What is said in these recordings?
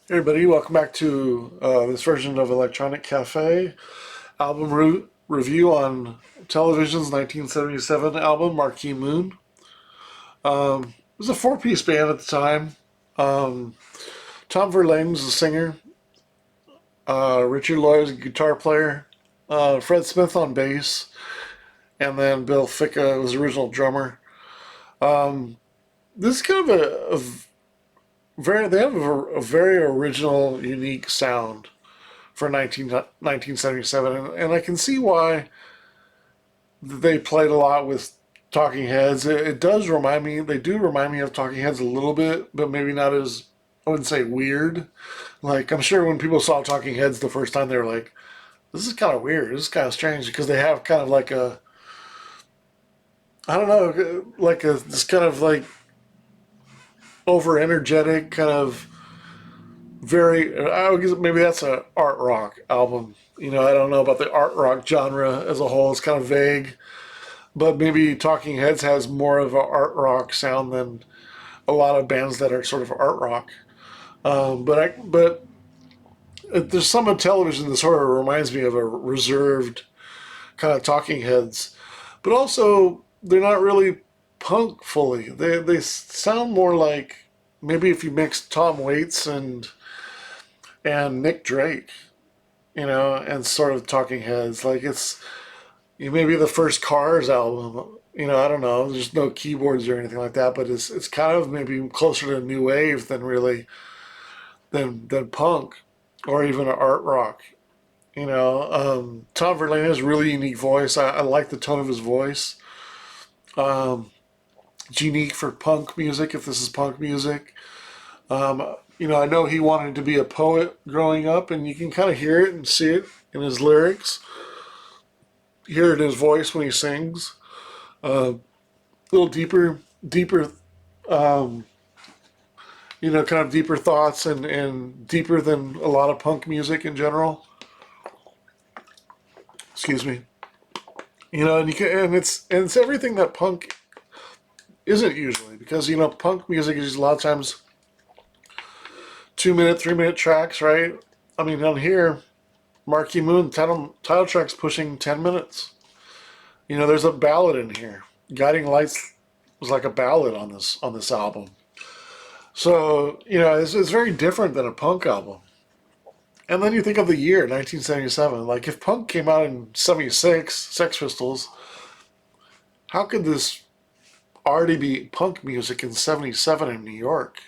Hey everybody, welcome back to this version of Electronic Cafe album review on television's 1977 album Marquee Moon. It was a four-piece band at the time. Um, Tom Verlaine was the singer, Richard Lloyd was a guitar player, Fred Smith on bass, and then Bill Ficca was the original drummer. This is kind of they have a very original, unique sound for 1977, and I can see why they played a lot with Talking Heads. It does remind me, they do remind me of Talking Heads a little bit, but maybe not as, I wouldn't say weird. Like, I'm sure when people saw Talking Heads the first time, they were like, this is kind of weird, this is kind of strange, because they have kind of like a, I don't know, like this kind of like over energetic kind of very, I guess maybe that's a art rock album. I don't know about the art rock genre as a whole. It's kind of vague, but maybe Talking Heads has more of an art rock sound than a lot of bands that are sort of art rock. But there's some of television that sort of reminds me of a reserved kind of Talking Heads, but also they're not really punk fully. They sound more like maybe if you mix Tom Waits and Nick Drake, and sort of Talking Heads. Like it's maybe the first Cars album. I don't know. There's no keyboards or anything like that, but it's kind of maybe closer to new wave than really than punk or even art rock. Tom Verlaine has a really unique voice. I like the tone of his voice. Um, it's unique for punk music, if this is punk music. I know he wanted to be a poet growing up, and you can kind of hear it and see it in his lyrics. Hear it in his voice when he sings. A little deeper, um, kind of deeper thoughts and deeper than a lot of punk music in general. Excuse me. And it's everything that punk isn't usually, because punk music is a lot of times 2 minute, 3 minute tracks, right? I mean, on here, Marquee Moon title track's pushing 10 minutes. There's a ballad in here. Guiding Lights was like a ballad on this album. So it's very different than a punk album. And then you think of the year 1977. Like if punk came out in '76, Sex Pistols, how could this already be punk music in '77 in New York?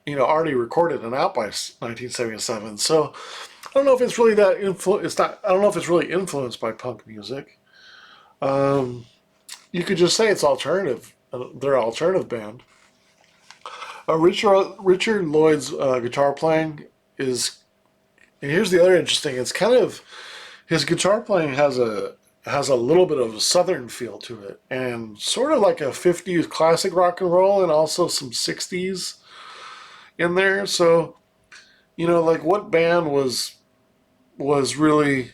Already recorded and out by 1977. So I don't know if it's really that It's not. I don't know if it's really influenced by punk music. Um, you could just say it's alternative. They're an alternative band. Richard Lloyd's guitar playing is. And here's the other interesting. It's kind of his guitar playing has a little bit of a southern feel to it, and sort of like a '50s classic rock and roll, and also some '60s in there. So like what band was really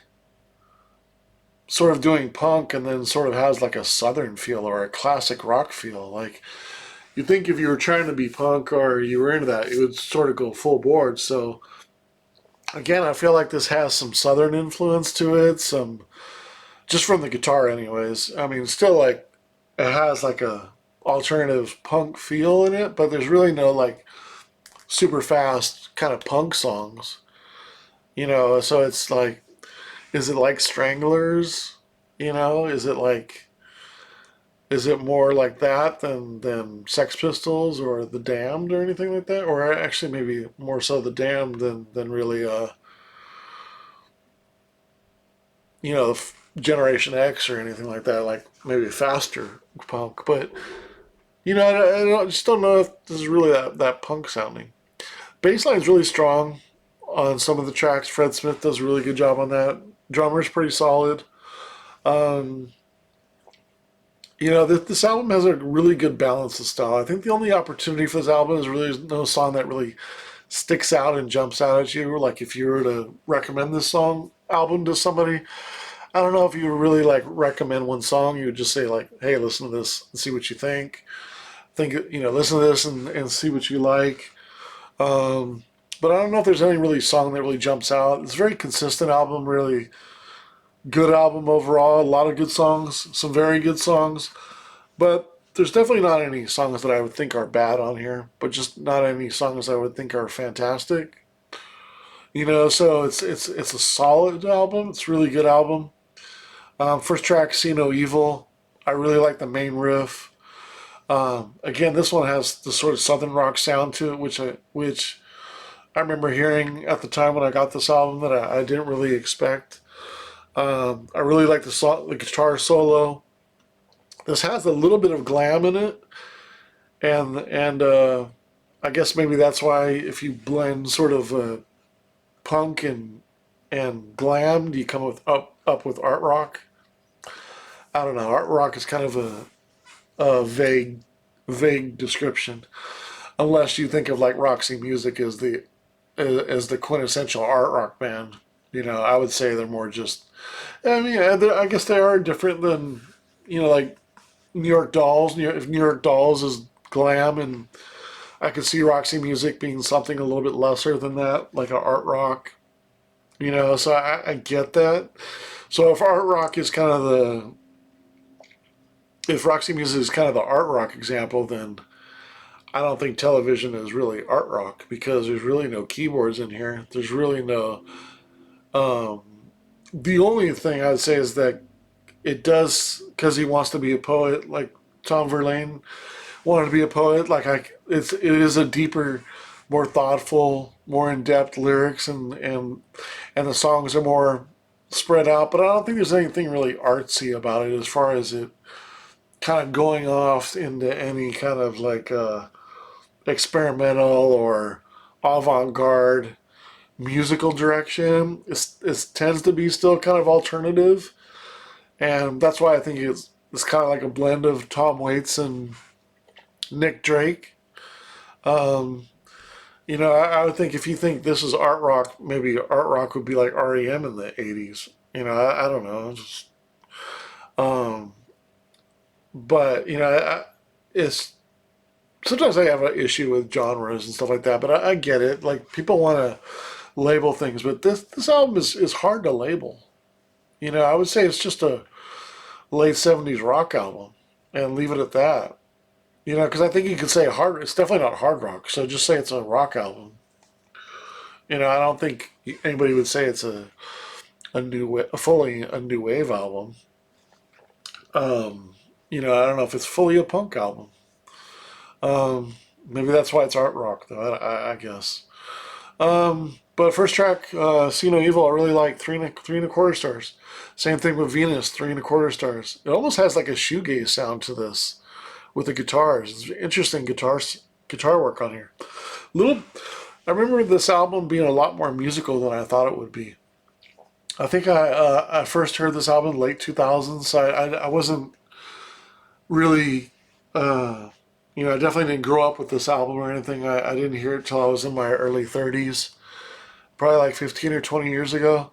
sort of doing punk and then sort of has like a southern feel or a classic rock feel. Like you think if you were trying to be punk or you were into that, it would sort of go full board. So again, I feel like this has some southern influence to it, some just from the guitar anyways. I mean, still like it has like a alternative punk feel in it, but there's really no like super fast kind of punk songs. So it's like, is it like Stranglers? Is it more like that than Sex Pistols or The Damned or anything like that? Or actually maybe more so The Damned than really Generation X or anything like that, like maybe faster punk. But I just don't know if this is really that punk sounding. Bassline is really strong on some of the tracks. Fred Smith does a really good job on that. Drummer's pretty solid. Um, this album has a really good balance of style. I think the only opportunity for this album is really no song that really sticks out and jumps out at you. Like if you were to recommend this album to somebody, I don't know if you would really like recommend one song. You would just say like, "Hey, listen to this and see what you think." Listen to this and see what you like. Um, but I don't know if there's any really song that really jumps out. It's a very consistent album, really good album overall. A lot of good songs, some very good songs, but there's definitely not any songs that I would think are bad on here, but just not any songs I would think are fantastic. So it's a solid album. It's a really good album. First track, "See No Evil." I really like the main riff. Again, this one has the sort of southern rock sound to it, which I remember hearing at the time when I got this album that I didn't really expect. I really like the guitar solo. This has a little bit of glam in it, and I guess maybe that's why if you blend sort of punk and glam, you come up with art rock. I don't know. Art rock is kind of a vague description, unless you think of like Roxy Music as the quintessential art rock band. I would say they're more just. I mean, I guess they are different than like New York Dolls. If New York Dolls is glam, and I could see Roxy Music being something a little bit lesser than that, like a art rock. So I get that. So if art rock is kind of the if Roxy Music is kind of the art rock example, then I don't think television is really art rock because there's really no keyboards in here. There's really no. Um, the only thing I would say is that it does because he wants to be a poet, like Tom Verlaine wanted to be a poet. It is a deeper, more thoughtful, more in depth lyrics, and the songs are more spread out. But I don't think there's anything really artsy about it as far as it kind of going off into any kind of like experimental or avant-garde musical direction. It tends to be still kind of alternative, and that's why I think it's kind of like a blend of Tom Waits and Nick Drake. Um, I would think if you think this is art rock, maybe art rock would be like REM in the '80s. I don't know. Um, but it's sometimes I have an issue with genres and stuff like that. But I get it. Like people want to label things, but this album is hard to label. I would say it's just a late '70s rock album, and leave it at that. Because I think you could say hard. It's definitely not hard rock. So just say it's a rock album. I don't think anybody would say it's fully a new wave album. I don't know if it's fully a punk album. Maybe that's why it's art rock, though. I guess. But first track, "See No Evil," I really like three and a quarter stars. Same thing with "Venus," 3 and a quarter stars. It almost has like a shoegaze sound to this with the guitars. It's interesting guitar work on here. Little, I remember this album being a lot more musical than I thought it would be. I think I first heard this album in late 2000s, so I wasn't really I definitely didn't grow up with this album or anything. I didn't hear it till I was in my early 30s, probably like 15 or 20 years ago.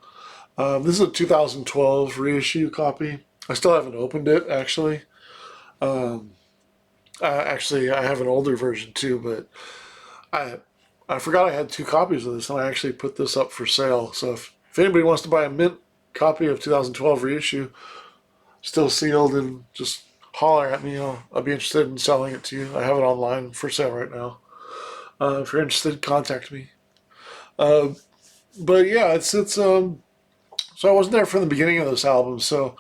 This is a 2012 reissue copy. I still haven't opened it actually. Um, I have an older version too, but I I forgot I had 2 copies of this, and I actually put this up for sale. So if anybody wants to buy a mint copy of 2012 reissue, still sealed, and just holler at me. I'll be interested in selling it to you. I have it online for sale right now. If you're interested, contact me. Uh, but yeah, it's. So I wasn't there from the beginning of this album. So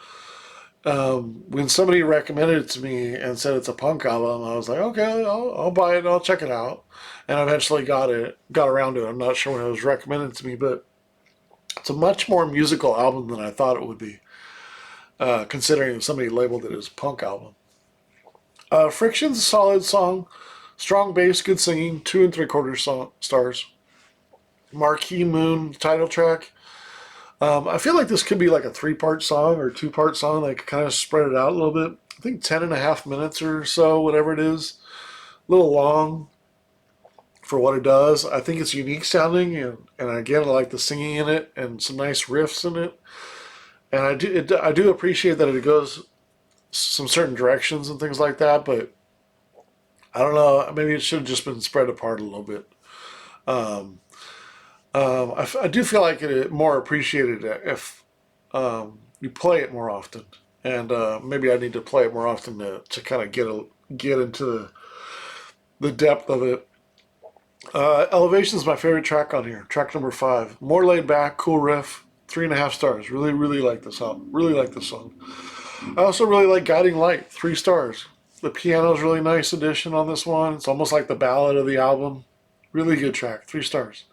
when somebody recommended it to me and said it's a punk album, I was like, okay, I'll buy it and I'll check it out. And I eventually got around to it. I'm not sure when it was recommended to me, but it's a much more musical album than I thought it would be, considering somebody labeled it as a punk album. Friction's a solid song, strong bass, good singing, 2 and 3/4 stars. Marquee Moon title track. I feel like this could be like a 3-part song or 2-part song. They could kind of spread it out a little bit. I think 10.5 minutes or so, whatever it is. A little long for what it does. I think it's unique sounding, and again, I like the singing in it and some nice riffs in it. And I do appreciate that it goes some certain directions and things like that, but I don't know. Maybe it should have just been spread apart a little bit. Um, I do feel like it more appreciated if you play it more often, and maybe I need to play it more often to kind of get into the depth of it. Elevation is my favorite track on here. Track number 5. More laid back, cool riff. 3.5 stars. Really, really like this album. Really like this song. I also really like Guiding Light. 3 stars. The piano is really nice addition on this one. It's almost like the ballad of the album. Really good track. 3 stars.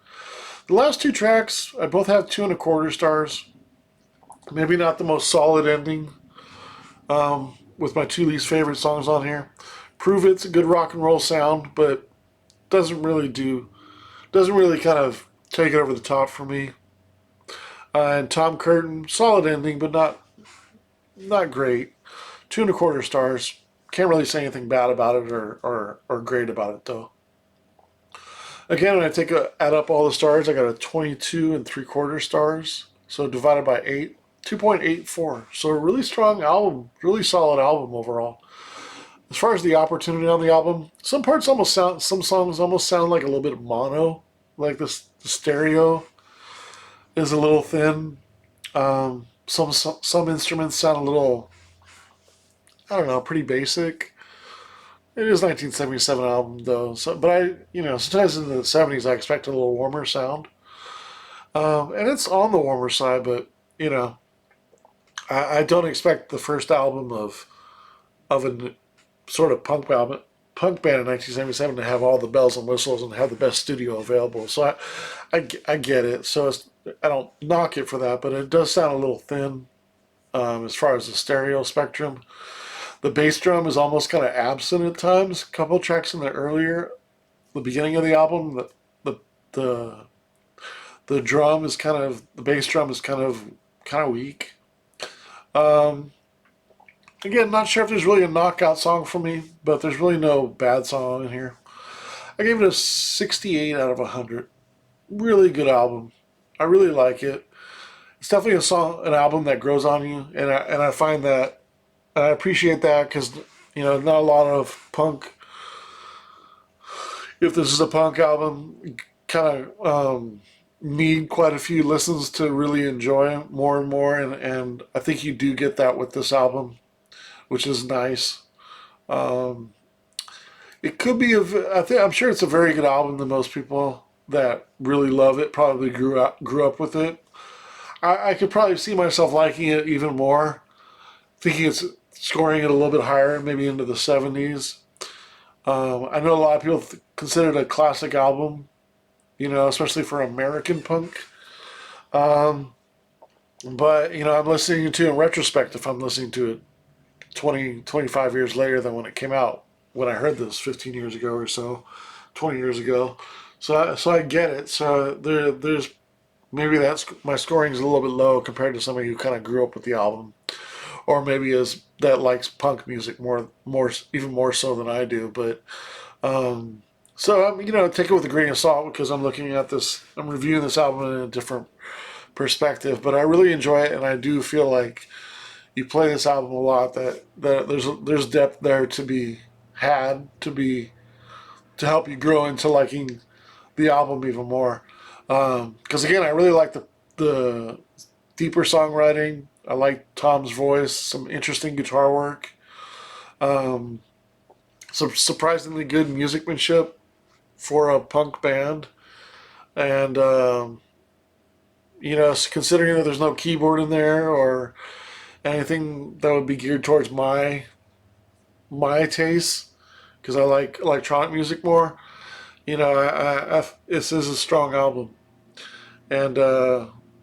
The last 2 tracks, I both have 2.25 stars. Maybe not the most solid ending with my 2 least favorite songs on here. Prove It's a good rock and roll sound, but doesn't really kind of take it over the top for me. And Tom Curtin, solid ending, but not great. 2.25 stars. Can't really say anything bad about it or great about it though. Again, when add up all the stars, I got a 22.75 stars. So divided by 8, 2.84. So a really strong album, really solid album overall. As far as the opportunity on the album, some songs almost sound like a little bit of mono, like the stereo is a little thin. Some instruments sound a little, I don't know, pretty basic. It is 1977 album though, so but sometimes in the 70s I expect a little warmer sound, and it's on the warmer side, but you know I don't expect the first album of a sort of punk band in 1977 to have all the bells and whistles and have the best studio available. So I get it. So I don't knock it for that, but it does sound a little thin as far as the stereo spectrum. The bass drum is almost kind of absent at times. A couple tracks in the beginning of the album, the the the bass drum is kind of weak. Um, Again, not sure if there's really a knockout song for me, but there's really no bad song in here. I gave it a 68 out of 100. Really good album. I really like it. It's definitely an album that grows on you, and I find that, and I appreciate that because not a lot of punk. If this is a punk album, kind of need quite a few listens to really enjoy more and more, and I think you do get that with this album, which is nice. Um, it could be I'm sure it's a very good album to most people that really love it. Probably grew up with it. I could probably see myself liking it even more. Thinking it's scoring it a little bit higher, maybe into the 70s. I know a lot of people consider it a classic album, especially for American punk. Um, but I'm listening to it in retrospect. If I'm listening to it 20, 25 years later than when it came out, when I heard this 15 years ago or so, 20 years ago. So I get it. So there's maybe my scoring is a little bit low compared to somebody who kind of grew up with the album, or maybe that likes punk music even more so than I do. But so take it with a grain of salt because I'm reviewing this album in a different perspective. But I really enjoy it, and I do feel like you play this album a lot, that there's depth there to be had to help you grow into liking the album even more. Because again, I really like the deeper songwriting. I like Tom's voice, some interesting guitar work, um, some surprisingly good musicmanship for a punk band, and considering that there's no keyboard in there or anything that would be geared towards my taste, because I like electronic music more. This is a strong album, and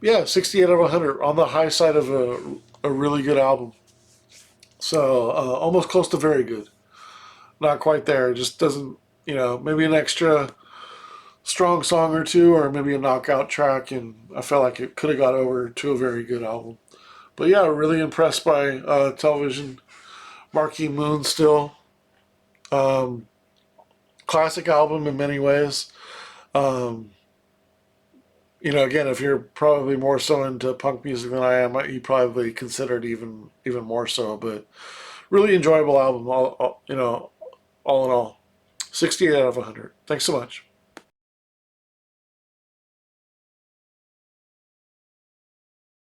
yeah, 68 out of 100 on the high side of a really good album. So almost close to very good. Not quite there. It just doesn't, maybe an extra strong song or two, or maybe a knockout track, and I felt like it could have got over to a very good album. But yeah, really impressed by Television. Marquee Moon still. Um, Classic album in many ways. Um, again, if you're probably more so into punk music than I am, you probably consider it even more so. But really enjoyable album, all in all. 68 out of 100. Thanks so much.